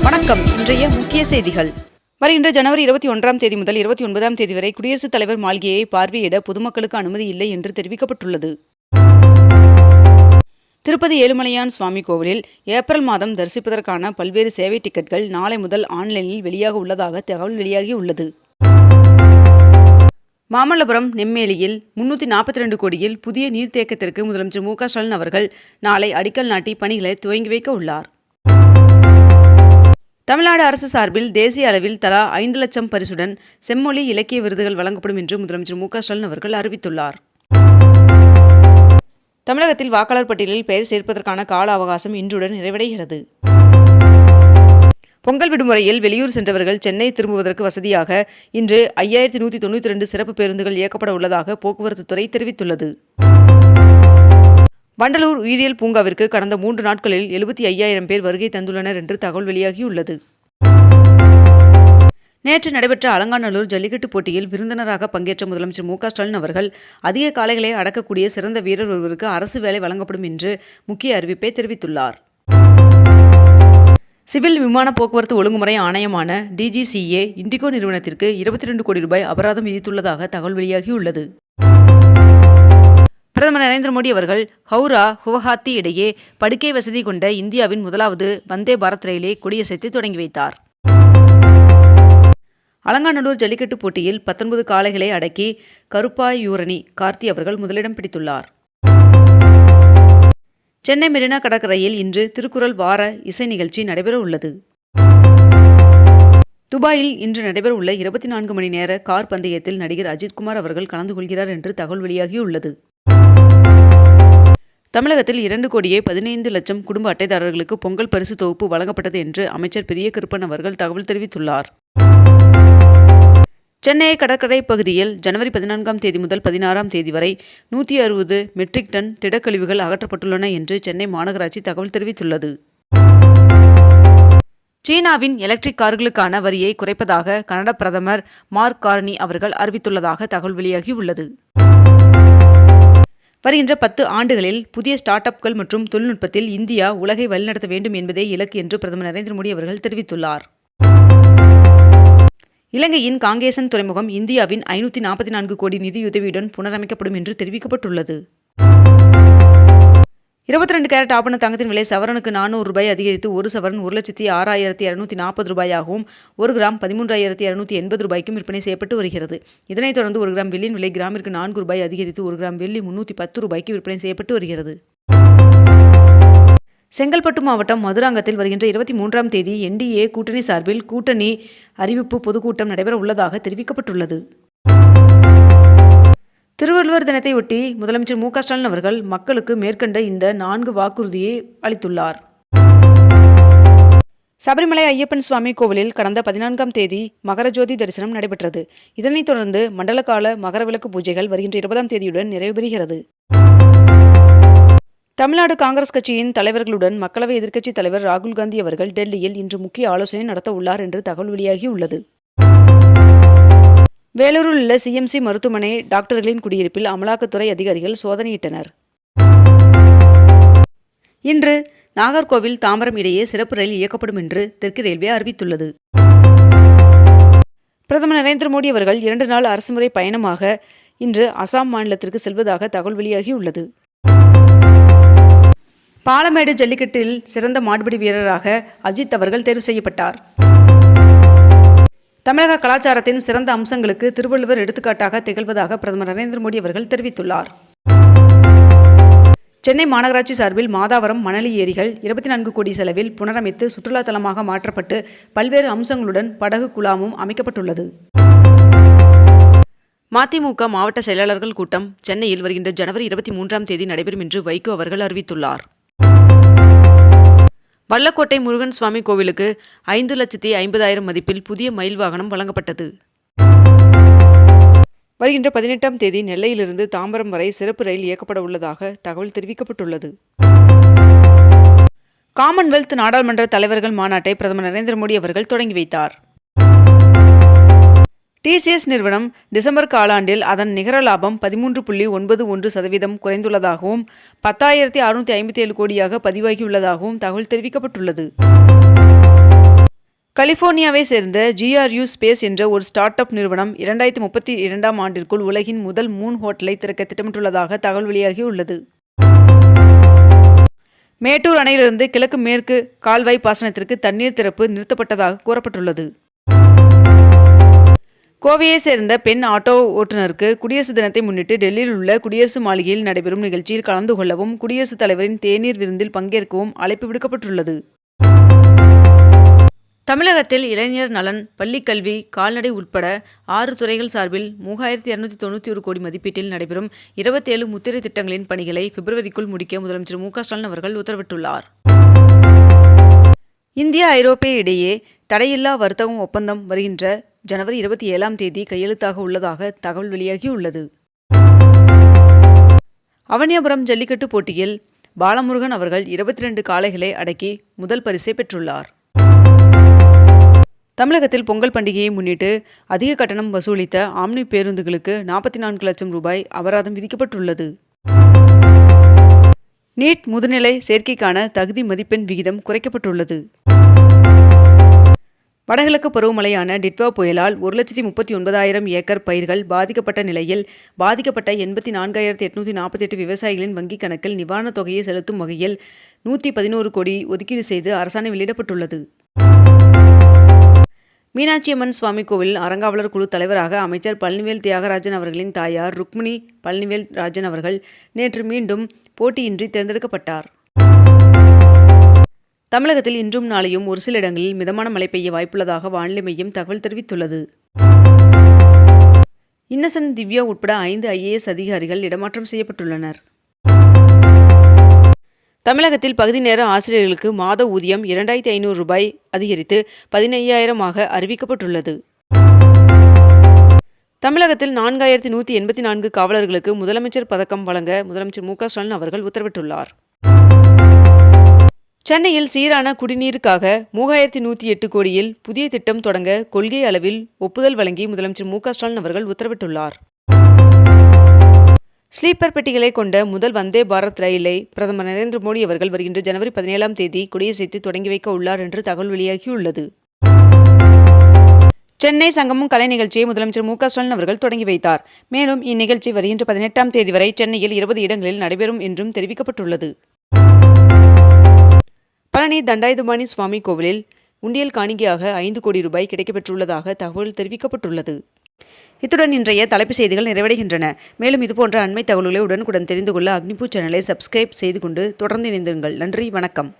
வணக்கம். இன்றைய முக்கிய செய்திகள். வருகின்ற ஜனவரி 21ஆம் தேதி முதல் 29ஆம் தேதி வரை குடியரசுத் தலைவர் மாளிகையை பார்வையிட பொதுமக்களுக்கு அனுமதி இல்லை என்று தெரிவிக்கப்பட்டுள்ளது. திருப்பதி ஏழுமலையான் சுவாமி கோவிலில் ஏப்ரல் மாதம் தரிசிப்பதற்கான பல்வேறு சேவை டிக்கெட்கள் நாளை முதல் ஆன்லைனில் வெளியாக உள்ளதாக தகவல் வெளியாகியுள்ளது. மாமல்லபுரம் நெம்மேலியில் 342 கோடியில் புதிய நீர்த்தேக்கத்திற்கு முதலமைச்சர் மு.க.ஸ்டாலின் அவர்கள் நாளை அடிக்கல் நாட்டி பணிகளை துவங்கி வைக்க உள்ளார். தமிழ்நாடு அரசு சார்பில் தேசிய அளவில் தலா 5 லட்சம் பரிசுடன் செம்மொழி இலக்கிய விருதுகள் வழங்கப்படும் என்று முதலமைச்சர் மு.க.ஸ்டாலின் அவர்கள் அறிவித்துள்ளார். தமிழகத்தில் வாக்காளர் பட்டியலில் பெயர் சேர்ப்பதற்கான கால அவகாசம் இன்றுடன் நிறைவடைகிறது. பொங்கல் விடுமுறையில் வெளியூர் சென்றவர்கள் சென்னை திரும்புவதற்கு வசதியாக இன்று 5192 சிறப்பு பேருந்துகள் இயக்கப்பட உள்ளதாக போக்குவரத்து துறை தெரிவித்துள்ளது. வண்டலூர் உயிரியல் பூங்காவிற்கு கடந்த 3 நாட்களில் 75,000 பேர் வருகை தந்துள்ளனர் என்று தகவல் வெளியாகியுள்ளது. நேற்று நடைபெற்ற அலங்காநல்லூர் ஜல்லிக்கட்டு போட்டியில் விருந்தினராக பங்கேற்ற முதலமைச்சர் மு.க.ஸ்டாலின் அவர்கள் அதிக காளைகளை அடக்கக்கூடிய சிறந்த வீரர் ஒருவருக்கு அரசு வேலை வழங்கப்படும் என்று முக்கிய அறிவிப்பை தெரிவித்துள்ளார். சிவில் விமான போக்குவரத்து ஒழுங்குமுறை ஆணையமான DGCA இண்டிகோ நிறுவனத்திற்கு 22 கோடி ரூபாய் அபராதம் விதித்துள்ளதாக தகவல் வெளியாகியுள்ளது. பிரதமர் நரேந்திர மோடி அவர்கள் ஹவுரா குவஹாத்தி இடையே படுக்கை வசதி கொண்ட இந்தியாவின் முதலாவது வந்தே பாரத் ரயிலை கொடியசைத்து தொடங்கி வைத்தார். அலங்காநல்லூர் ஜல்லிக்கட்டு போட்டியில் 19 காளைகளை அடக்கி கருப்பாயூரணி கார்த்தி அவர்கள் முதலிடம் பிடித்துள்ளார். சென்னை மெரினா கடற்கரையில் இன்று திருக்குறள் வார இசை நிகழ்ச்சி நடைபெற உள்ளது. துபாயில் இன்று நடைபெற உள்ள 24 மணி நேர கார் பந்தயத்தில் நடிகர் அஜித்குமார் அவர்கள் கலந்து கொள்கிறார் என்று தகவல் வெளியாகியுள்ளது. தமிழகத்தில் 2,15,00,000 குடும்ப அட்டைதாரர்களுக்கு பொங்கல் பரிசு தொகுப்பு வழங்கப்பட்டது என்று அமைச்சர் பெரிய கருப்பன் அவர்கள் தகவல் தெரிவித்துள்ளார். சென்னை கடற்கரை பகுதியில் ஜனவரி 14ஆம் தேதி முதல் 16ஆம் தேதி வரை 160 மெட்ரிக் டன் திடக்கழிவுகள் அகற்றப்பட்டுள்ளன என்று சென்னை மாநகராட்சி தகவல் தெரிவித்துள்ளது. சீனாவின் எலக்ட்ரிக் கார்களுக்கான வரியை குறைப்பதாக கனடா பிரதமர் மார்க் கார்னி அவர்கள் அறிவித்துள்ளதாக தகவல் வெளியாகியுள்ளது. வருகின்ற 10 ஆண்டுகளில் புதிய ஸ்டார்ட் அப்கள் மற்றும் தொழில்நுட்பத்தில் இந்தியா உலகை வழிநடத்த வேண்டும் என்பதே இலக்கு என்று பிரதமர் நரேந்திர மோடி அவர்கள் தெரிவித்துள்ளார். இலங்கையின் காங்கேசன் துறைமுகம் இந்தியாவின் 544 கோடி நிதியுதவியுடன் புனரமைக்கப்படும் என்று தெரிவிக்கப்பட்டுள்ளது. 22 கேரட் ஆபண தங்கத்தின் விலை சவரனுக்கு 400 ரூபாய் அதிகரித்து ஒரு சவரன் 1,06,240 ரூபாயாகவும் 1 கிராம் 13,280 ரூபாய்க்கும் விற்பனை செய்யப்பட்டு வருகிறது. இதனைத் தொடர்ந்து 1 கிராம் வெள்ளியின் விலை கிராமிற்கு 4 ரூபாய் அதிகரித்து 1 கிராம் வெள்ளி 310 ரூபாய்க்கு விற்பனை செய்யப்பட்டு வருகிறது. செங்கல்பட்டு மாவட்டம் மதுராங்கத்தில் வருகின்ற 23ஆம் தேதி NDA கூட்டணி சார்பில் கூட்டணி அறிவிப்பு பொதுக்கூட்டம் நடைபெற உள்ளதாக தெரிவிக்கப்பட்டுள்ளது. திருவள்ளுவர் தினத்தையொட்டி முதலமைச்சர் மு.க.ஸ்டாலின் அவர்கள் மக்களுக்கு மேற்கண்ட இந்த 4 வாக்குறுதியை அளித்துள்ளார். சபரிமலை ஐயப்பன் சுவாமி கோவிலில் கடந்த 14ஆம் தேதி மகரஜோதி தரிசனம் நடைபெற்றது. இதனைத் தொடர்ந்து மண்டலகால மகரவிளக்கு பூஜைகள் வருகின்ற 20ஆம் தேதியுடன் நிறைவு பெறுகிறது. தமிழ்நாடு காங்கிரஸ் கட்சியின் தலைவர்களுடன் மக்களவை எதிர்க்கட்சித் தலைவர் ராகுல் காந்தி அவர்கள் டெல்லியில் இன்று முக்கிய ஆலோசனை நடத்த உள்ளார் என்று தகவல் வெளியாகியுள்ளது. வேலூரில் உள்ள CMC மருத்துவமனை டாக்டர்களின் குடியிருப்பில் அமலாக்கத்துறை அதிகாரிகள் சோதனையிட்டனர். இன்று நாகர்கோவில் தாம்பரம் இடையே சிறப்பு ரயில் இயக்கப்படும் என்று தெற்கு ரயில்வே அறிவித்துள்ளது. பிரதமர் நரேந்திர மோடி அவர்கள் 2 நாள் அரசுமுறை பயணமாக இன்று அசாம் மாநிலத்திற்கு செல்வதாக தகவல் வெளியாகியுள்ளது. பாலமேடு ஜல்லிக்கட்டில் சிறந்த மாடுபிடி வீரராக அஜித் அவர்கள் தேர்வு செய்யப்பட்டார். தமிழக கலாச்சாரத்தின் சிறந்த அம்சங்களுக்கு திருவள்ளுவர் எடுத்துக்காட்டாக திகழ்வதாக பிரதமர் நரேந்திர மோடி அவர்கள் தெரிவித்துள்ளார். சென்னை மாநகராட்சி சார்பில் மாதாவரம் மணலி ஏரிகள் 24 கோடி செலவில் புனரமைத்து சுற்றுலா தலமாக மாற்றப்பட்டு பல்வேறு அம்சங்களுடன் படகு குழாமும் அமைக்கப்பட்டுள்ளது. மதிமுக மாவட்ட செயலாளர்கள் கூட்டம் சென்னையில் வருகின்ற ஜனவரி 23ஆம் தேதி நடைபெறும் என்று வைகோ அவர்கள் அறிவித்துள்ளார். வல்லக்கோட்டை முருகன் சுவாமி கோவிலுக்கு 5,50,000 மதிப்பில் புதிய மயில் வாகனம் வழங்கப்பட்டது. வருகின்ற 18ஆம் தேதி நெல்லையிலிருந்து தாம்பரம் வரை சிறப்பு ரயில் இயக்கப்பட உள்ளதாக தகவல் தெரிவிக்கப்பட்டுள்ளது. காமன்வெல்த் நாடாளுமன்ற தலைவர்கள் மாநாட்டை பிரதமர் நரேந்திர மோடி அவர்கள் தொடங்கி வைத்தார். TCS நிறுவனம் டிசம்பர் காலாண்டில் அதன் நிகர லாபம் 13.91% குறைந்துள்ளதாகவும் 10,657 கோடியாக பதிவாகியுள்ளதாகவும் தகவல் தெரிவிக்கப்பட்டுள்ளது. கலிபோர்னியாவை சேர்ந்த GRU ஸ்பேஸ் என்ற ஒரு ஸ்டார்ட் அப் நிறுவனம் 2032ஆம் ஆண்டிற்குள் உலகின் முதல் மூன் ஹோட்டலை திறக்க திட்டமிட்டுள்ளதாக தகவல் வெளியாகியுள்ளது. மேட்டூர் அணையிலிருந்து கிழக்கு மேற்கு கால்வாய் பாசனத்திற்கு தண்ணீர் திறப்பு நிறுத்தப்பட்டதாக கூறப்பட்டுள்ளது. கோவையை சேர்ந்த பெண் ஆட்டோ ஓட்டுநருக்கு குடியரசு தினத்தை முன்னிட்டு டெல்லியில் உள்ள குடியரசு மாளிகையில் நடைபெறும் நிகழ்ச்சியில் கலந்து கொள்ளவும் குடியரசுத் தலைவரின் தேநீர் விருந்தில் பங்கேற்கவும் அழைப்பு விடுக்கப்பட்டுள்ளது. தமிழகத்தில் இளைஞர் நலன், பள்ளிக்கல்வி, கால்நடை உட்பட 6 துறைகள் சார்பில் 3291 கோடி மதிப்பீட்டில் நடைபெறும் 27 முத்திரை திட்டங்களின் பணிகளை பிப்ரவரிக்குள் முடிக்க முதலமைச்சர் மு.க.ஸ்டாலின் அவர்கள் உத்தரவிட்டுள்ளார். இந்தியா ஐரோப்பிய இடையே தடையில்லா வர்த்தகம் ஒப்பந்தம் வருகின்ற ஜனவரி 27ஆம் தேதி கையெழுத்தாக உள்ளதாக தகவல் வெளியாகியுள்ளது. அவனியாபுரம் ஜல்லிக்கட்டு போட்டியில் பாலமுருகன் அவர்கள் 22 காளைகளை அடக்கி முதல் பரிசை பெற்றுள்ளார். தமிழகத்தில் பொங்கல் பண்டிகையை முன்னிட்டு அதிக கட்டணம் வசூலித்த ஆம்னி பேருந்துகளுக்கு 44 லட்சம் ரூபாய் அபராதம் விதிக்கப்பட்டுள்ளது. நீட் முதுநிலை சேர்க்கைக்கான தகுதி மதிப்பெண் விகிதம் குறைக்கப்பட்டுள்ளது. வடகிழக்கு பருவமழையான டிட்வா புயலால் 1,39,000 ஏக்கர் பயிர்கள் பாதிக்கப்பட்ட நிலையில் பாதிக்கப்பட்ட 84,848 விவசாயிகளின் வங்கிக் கணக்கில் நிவாரணத் தொகையை செலுத்தும் வகையில் 111 கோடி ஒதுக்கீடு செய்து அரசாணை வெளியிடப்பட்டுள்ளது. மீனாட்சியம்மன் சுவாமி கோவில் அறங்காவலர் குழு தலைவராக அமைச்சர் பழனிவேல் தியாகராஜன் அவர்களின் தாயார் ருக்மிணி பழனிவேல் ராஜன் அவர்கள் நேற்று மீண்டும் போட்டியின்றி தேர்ந்தெடுக்கப்பட்டார். தமிழகத்தில் இன்றும் நாளையும் ஒரு சில இடங்களில் மிதமான மழை பெய்ய வாய்ப்புள்ளதாக வானிலை மையம் தகவல் தெரிவித்துள்ளது. இன்னசென்ட் திவ்யா உட்பட 5 IAS அதிகாரிகள் இடமாற்றம் செய்யப்பட்டுள்ளனர். தமிழகத்தில் பகுதி நேர ஆசிரியர்களுக்கு மாத ஊதியம் 2,500 ரூபாய் அதிகரித்து 15,000 அறிவிக்கப்பட்டுள்ளது. தமிழகத்தில் 4,184 காவலர்களுக்கு முதலமைச்சர் பதக்கம் வழங்க முதலமைச்சர் மு.க.ஸ்டாலின் அவர்கள் உத்தரவிட்டுள்ளார். சென்னையில் சீரான குடிநீருக்காக 3,108 கோடியில் புதிய திட்டம் தொடங்க கொள்கை அளவில் ஒப்புதல் வழங்கி முதலமைச்சர் மு.க.ஸ்டாலின் அவர்கள் உத்தரவிட்டுள்ளார். ஸ்லீப்பர் பெட்டிகளை கொண்ட முதல் வந்தே பாரத் ரயிலை பிரதமர் நரேந்திர மோடி அவர்கள் வருகின்ற ஜனவரி 17ஆம் தேதி கொடியசைத்து தொடங்கி வைக்க உள்ளார் என்று தகவல் வெளியாகியுள்ளது. சென்னை சங்கமம் கலை நிகழ்ச்சியை முதலமைச்சர் மு.க.ஸ்டாலின் அவர்கள் தொடங்கி வைத்தார். மேலும் இந்நிகழ்ச்சி வருகின்ற 18ஆம் தேதி வரை சென்னையில் 20 இடங்களில் நடைபெறும் என்றும் தெரிவிக்கப்பட்டுள்ளது. பழனி தண்டாயுதபாணி சுவாமி கோவிலில் உண்டியல் காணிக்கையாக 5 கோடி ரூபாய் கிடைக்கப்பெற்றுள்ளதாக தகவல் தெரிவிக்கப்பட்டுள்ளது. இத்துடன் இன்றைய தலைப்புச் செய்திகள் நிறைவடைகின்றன. மேலும் இதுபோன்ற அண்மை தகவல்களை உடனுக்குடன் தெரிந்து கொள்ள அக்னிபூ சேனலை சப்ஸ்கிரைப் செய்து கொண்டு தொடர்ந்து இணைந்திருங்கள். நன்றி, வணக்கம்.